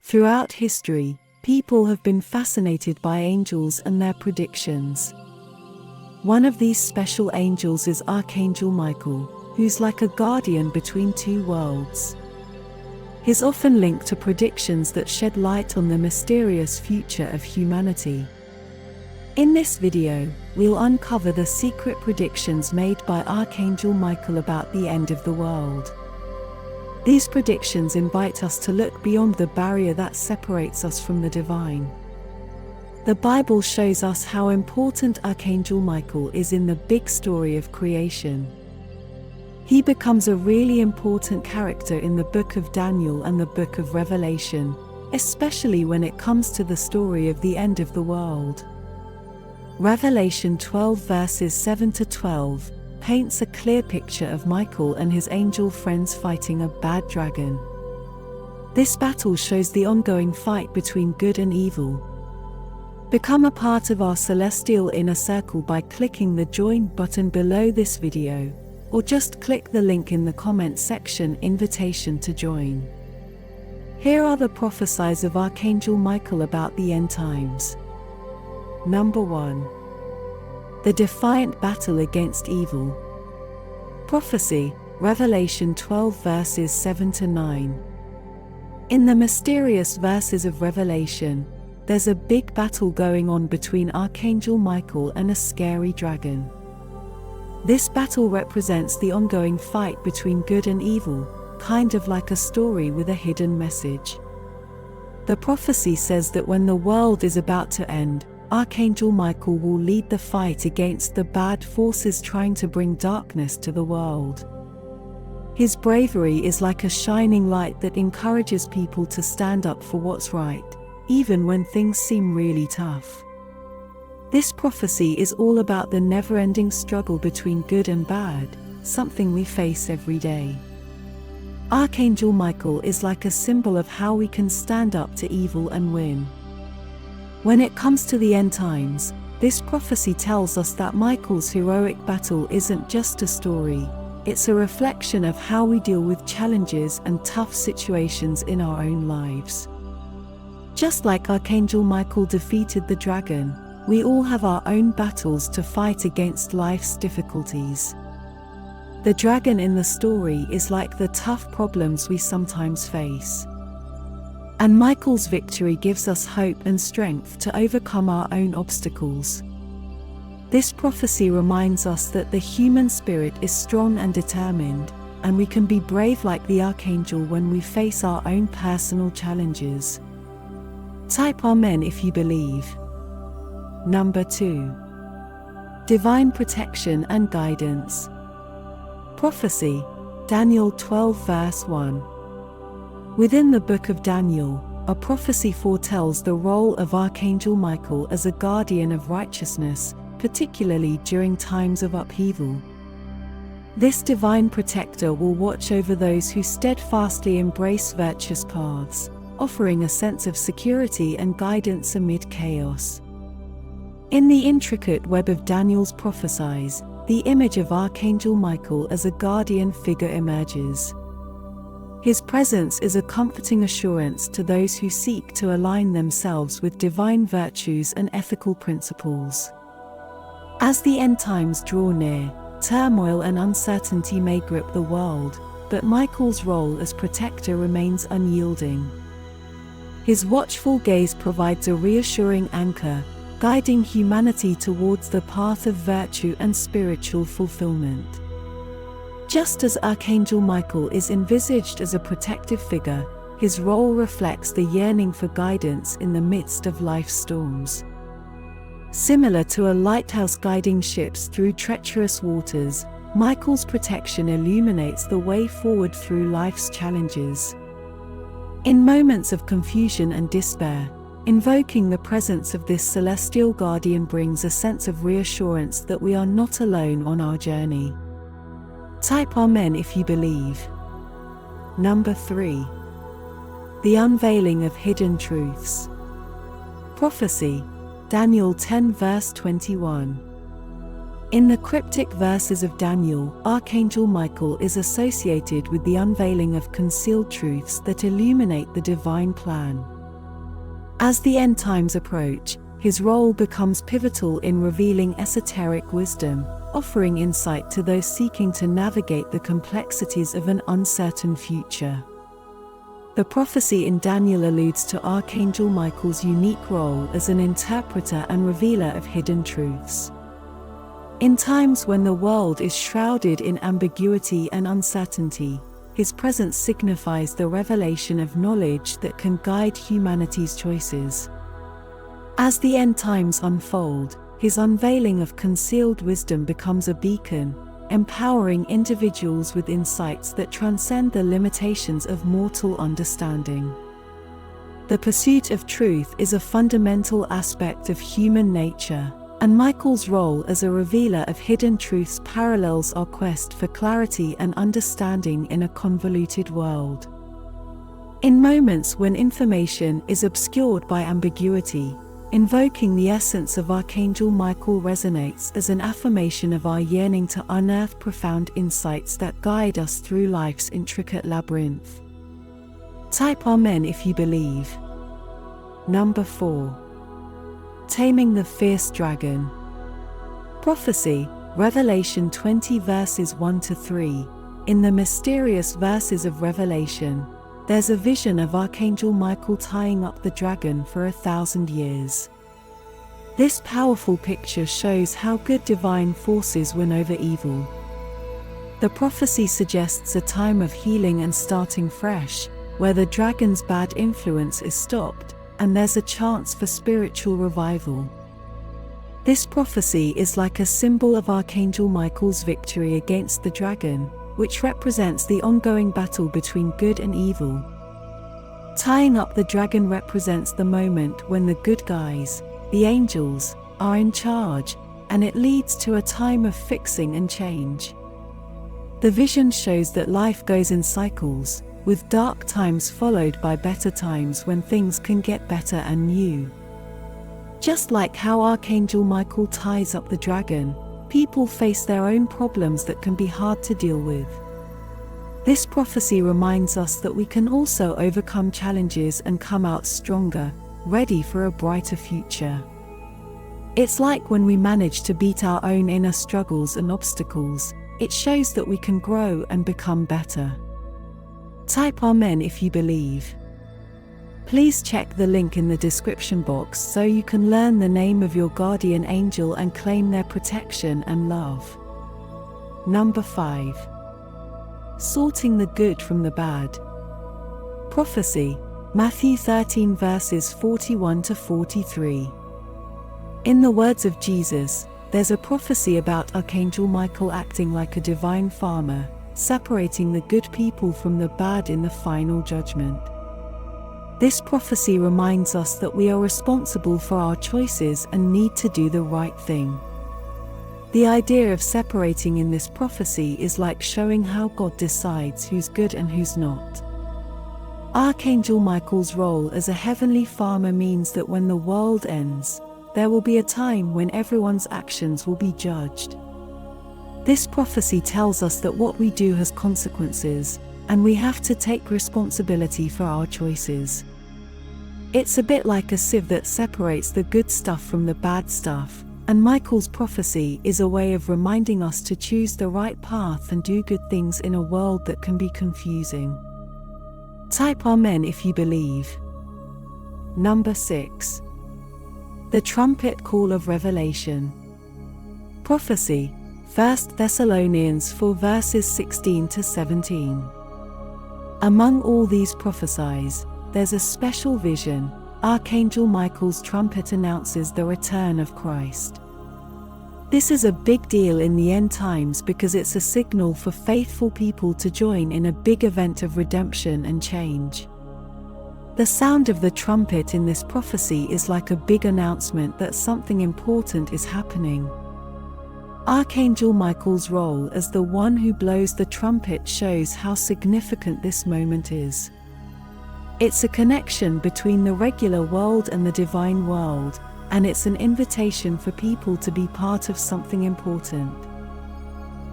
Throughout history, people have been fascinated by angels and their predictions. One of these special angels is Archangel Michael, who's like a guardian between two worlds. He's often linked to predictions that shed light on the mysterious future of humanity. In this video, we'll uncover the secret predictions made by Archangel Michael about the end of the world. These predictions invite us to look beyond the barrier that separates us from the divine. The Bible shows us how important Archangel Michael is in the big story of creation. He becomes a really important character in the book of Daniel and the book of Revelation, especially when it comes to the story of the end of the world. Revelation 12 verses 7 to 12 paints a clear picture of Michael and his angel friends fighting a bad dragon. This battle shows the ongoing fight between good and evil. Become a part of our celestial inner circle by clicking the join button below this video, or just click the link in the comments section invitation to join. Here are the prophecies of Archangel Michael about the end times. Number 1. The defiant battle against evil. Prophecy, Revelation 12 verses 7 to 9. In the mysterious verses of Revelation, there's a big battle going on between Archangel Michael and a scary dragon. This battle represents the ongoing fight between good and evil, kind of like a story with a hidden message. The prophecy says that when the world is about to end, Archangel Michael will lead the fight against the bad forces trying to bring darkness to the world. His bravery is like a shining light that encourages people to stand up for what's right, even when things seem really tough. This prophecy is all about the never-ending struggle between good and bad, something we face every day. Archangel Michael is like a symbol of how we can stand up to evil and win. When it comes to the end times, this prophecy tells us that Michael's heroic battle isn't just a story, it's a reflection of how we deal with challenges and tough situations in our own lives. Just like Archangel Michael defeated the dragon, we all have our own battles to fight against life's difficulties. The dragon in the story is like the tough problems we sometimes face. And Michael's victory gives us hope and strength to overcome our own obstacles. This prophecy reminds us that the human spirit is strong and determined, and we can be brave like the archangel when we face our own personal challenges. Type Amen if you believe. Number 2. Divine protection and guidance. Prophecy, Daniel 12 verse 1. Within the book of Daniel, a prophecy foretells the role of Archangel Michael as a guardian of righteousness, particularly during times of upheaval. This divine protector will watch over those who steadfastly embrace virtuous paths, offering a sense of security and guidance amid chaos. In the intricate web of Daniel's prophecies, the image of Archangel Michael as a guardian figure emerges. His presence is a comforting assurance to those who seek to align themselves with divine virtues and ethical principles. As the end times draw near, turmoil and uncertainty may grip the world, but Michael's role as protector remains unyielding. His watchful gaze provides a reassuring anchor, guiding humanity towards the path of virtue and spiritual fulfillment. Just as Archangel Michael is envisaged as a protective figure, his role reflects the yearning for guidance in the midst of life's storms. Similar to a lighthouse guiding ships through treacherous waters, Michael's protection illuminates the way forward through life's challenges. In moments of confusion and despair, invoking the presence of this celestial guardian brings a sense of reassurance that we are not alone on our journey. Type Amen if you believe. Number 3. The unveiling of hidden truths. Prophecy, Daniel 10 verse 21. In the cryptic verses of Daniel, Archangel Michael is associated with the unveiling of concealed truths that illuminate the divine plan. As the end times approach, his role becomes pivotal in revealing esoteric wisdom, offering insight to those seeking to navigate the complexities of an uncertain future. The prophecy in Daniel alludes to Archangel Michael's unique role as an interpreter and revealer of hidden truths. In times when the world is shrouded in ambiguity and uncertainty, his presence signifies the revelation of knowledge that can guide humanity's choices. As the end times unfold, his unveiling of concealed wisdom becomes a beacon, empowering individuals with insights that transcend the limitations of mortal understanding. The pursuit of truth is a fundamental aspect of human nature, and Michael's role as a revealer of hidden truths parallels our quest for clarity and understanding in a convoluted world. In moments when information is obscured by ambiguity, invoking the essence of Archangel Michael resonates as an affirmation of our yearning to unearth profound insights that guide us through life's intricate labyrinth. Type Amen if you believe. Number 4. Taming the Fierce Dragon. Prophecy, Revelation 20 verses 1-3. In the mysterious verses of Revelation, there's a vision of Archangel Michael tying up the dragon for 1,000 years. This powerful picture shows how good divine forces win over evil. The prophecy suggests a time of healing and starting fresh, where the dragon's bad influence is stopped, and there's a chance for spiritual revival. This prophecy is like a symbol of Archangel Michael's victory against the dragon, which represents the ongoing battle between good and evil. Tying up the dragon represents the moment when the good guys, the angels, are in charge, and it leads to a time of fixing and change. The vision shows that life goes in cycles, with dark times followed by better times when things can get better and new. Just like how Archangel Michael ties up the dragon, people face their own problems that can be hard to deal with. This prophecy reminds us that we can also overcome challenges and come out stronger, ready for a brighter future. It's like when we manage to beat our own inner struggles and obstacles, it shows that we can grow and become better. Type Amen if you believe. Please check the link in the description box so you can learn the name of your guardian angel and claim their protection and love. Number 5. Sorting the good from the bad. Prophecy, Matthew 13 verses 41-43. In the words of Jesus, there's a prophecy about Archangel Michael acting like a divine farmer, separating the good people from the bad in the final judgment. This prophecy reminds us that we are responsible for our choices and need to do the right thing. The idea of separating in this prophecy is like showing how God decides who's good and who's not. Archangel Michael's role as a heavenly farmer means that when the world ends, there will be a time when everyone's actions will be judged. This prophecy tells us that what we do has consequences, and we have to take responsibility for our choices. It's a bit like a sieve that separates the good stuff from the bad stuff, and Michael's prophecy is a way of reminding us to choose the right path and do good things in a world that can be confusing. Type Amen if you believe. Number 6. The Trumpet Call of Revelation. Prophecy, 1 Thessalonians 4 verses 16-17. Among all these prophecies, there's a special vision. Archangel Michael's trumpet announces the return of Christ. This is a big deal in the end times because it's a signal for faithful people to join in a big event of redemption and change. The sound of the trumpet in this prophecy is like a big announcement that something important is happening. Archangel Michael's role as the one who blows the trumpet shows how significant this moment is. It's a connection between the regular world and the divine world, and it's an invitation for people to be part of something important.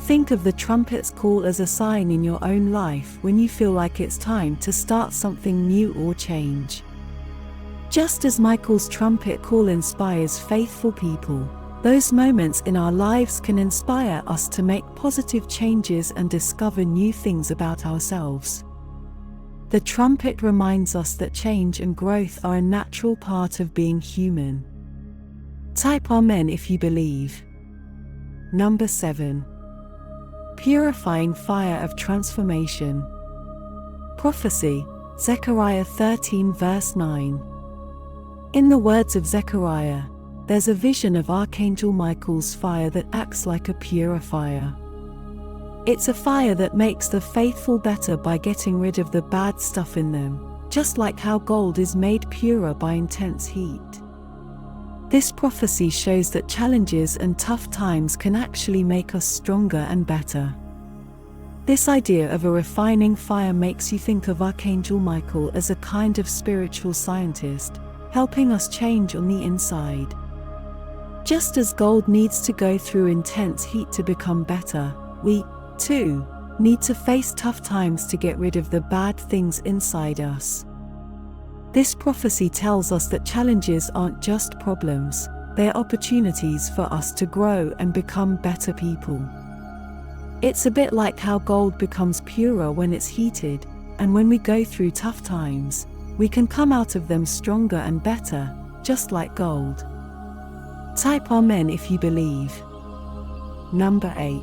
Think of the trumpet's call as a sign in your own life when you feel like it's time to start something new or change. Just as Michael's trumpet call inspires faithful people, those moments in our lives can inspire us to make positive changes and discover new things about ourselves. The trumpet reminds us that change and growth are a natural part of being human. Type Amen if you believe. Number 7. Purifying fire of transformation. Prophecy, Zechariah 13 verse 9. In the words of Zechariah, there's a vision of Archangel Michael's fire that acts like a purifier. It's a fire that makes the faithful better by getting rid of the bad stuff in them, just like how gold is made purer by intense heat. This prophecy shows that challenges and tough times can actually make us stronger and better. This idea of a refining fire makes you think of Archangel Michael as a kind of spiritual scientist, helping us change on the inside. Just as gold needs to go through intense heat to become better, we, too, need to face tough times to get rid of the bad things inside us. This prophecy tells us that challenges aren't just problems, they're opportunities for us to grow and become better people. It's a bit like how gold becomes purer when it's heated, and when we go through tough times, we can come out of them stronger and better, just like gold. Type Amen if you believe. Number 8.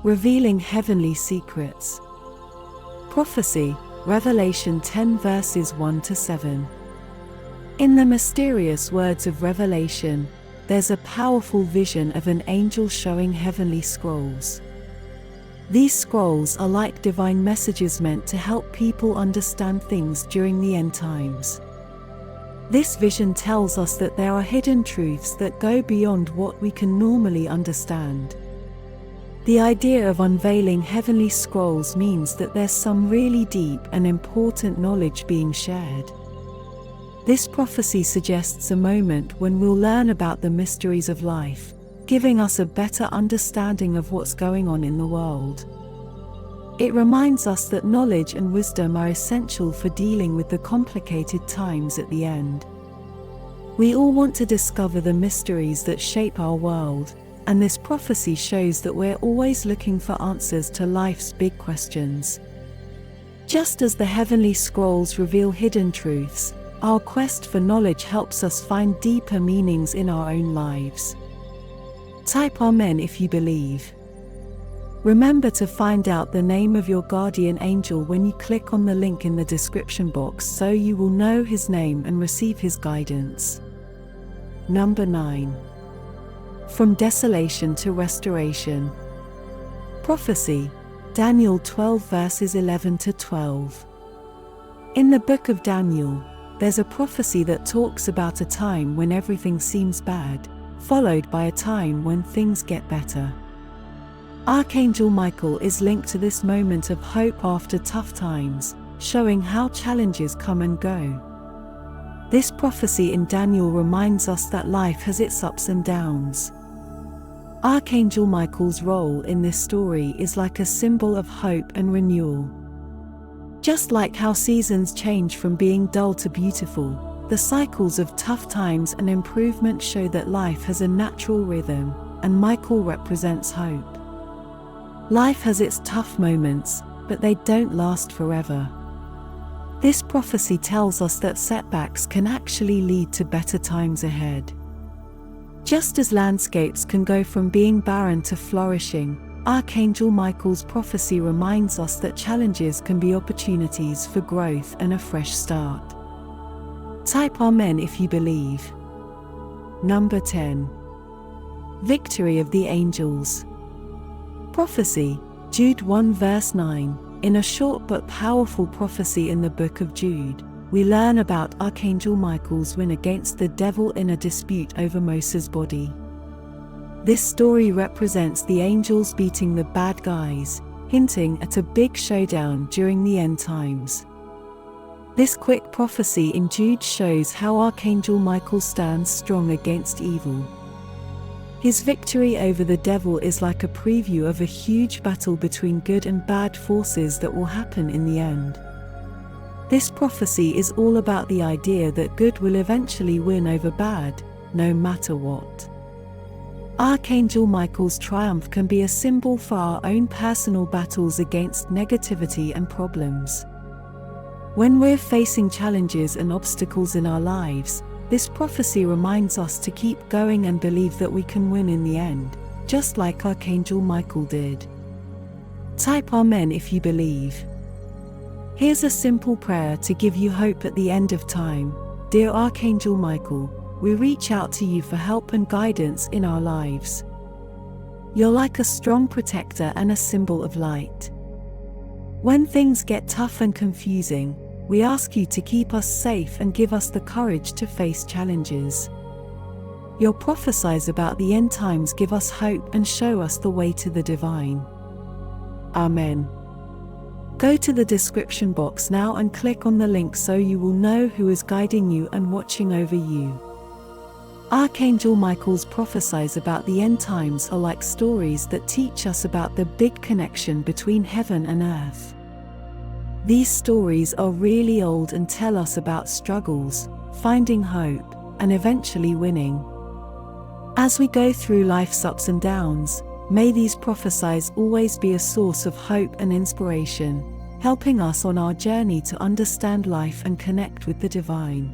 Revealing heavenly secrets. Prophecy, Revelation 10 verses 1 to 7. In the mysterious words of Revelation, there's a powerful vision of an angel showing heavenly scrolls. These scrolls are like divine messages meant to help people understand things during the end times. This vision tells us that there are hidden truths that go beyond what we can normally understand. The idea of unveiling heavenly scrolls means that there's some really deep and important knowledge being shared. This prophecy suggests a moment when we'll learn about the mysteries of life, giving us a better understanding of what's going on in the world. It reminds us that knowledge and wisdom are essential for dealing with the complicated times at the end. We all want to discover the mysteries that shape our world, and this prophecy shows that we're always looking for answers to life's big questions. Just as the heavenly scrolls reveal hidden truths, our quest for knowledge helps us find deeper meanings in our own lives. Type Amen if you believe. Remember to find out the name of your guardian angel when you click on the link in the description box so you will know his name and receive his guidance. Number 9. From desolation to restoration. Prophecy, Daniel 12 verses 11 to 12. In the book of Daniel, there's a prophecy that talks about a time when everything seems bad, followed by a time when things get better. Archangel Michael is linked to this moment of hope after tough times, showing how challenges come and go. This prophecy in Daniel reminds us that life has its ups and downs. Archangel Michael's role in this story is like a symbol of hope and renewal. Just like how seasons change from being dull to beautiful, the cycles of tough times and improvement show that life has a natural rhythm, and Michael represents hope. Life has its tough moments, but they don't last forever. This prophecy tells us that setbacks can actually lead to better times ahead. Just as landscapes can go from being barren to flourishing, Archangel Michael's prophecy reminds us that challenges can be opportunities for growth and a fresh start. Type Amen if you believe. Number 10. Victory of the Angels. Prophecy, Jude 1 verse 9. In a short but powerful prophecy in the book of Jude, we learn about Archangel Michael's win against the devil in a dispute over Moses' body. This story represents the angels beating the bad guys, hinting at a big showdown during the end times. This quick prophecy in Jude shows how Archangel Michael stands strong against evil. His victory over the devil is like a preview of a huge battle between good and bad forces that will happen in the end. This prophecy is all about the idea that good will eventually win over bad, no matter what. Archangel Michael's triumph can be a symbol for our own personal battles against negativity and problems. When we're facing challenges and obstacles in our lives, this prophecy reminds us to keep going and believe that we can win in the end, just like Archangel Michael did. Type Amen if you believe. Here's a simple prayer to give you hope at the end of time. Dear Archangel Michael, we reach out to you for help and guidance in our lives. You're like a strong protector and a symbol of light. When things get tough and confusing, we ask you to keep us safe and give us the courage to face challenges. Your prophecies about the end times give us hope and show us the way to the divine. Amen. Go to the description box now and click on the link so you will know who is guiding you and watching over you. Archangel Michael's prophecies about the end times are like stories that teach us about the big connection between heaven and earth. These stories are really old and tell us about struggles, finding hope, and eventually winning. As we go through life's ups and downs, may these prophecies always be a source of hope and inspiration, helping us on our journey to understand life and connect with the divine.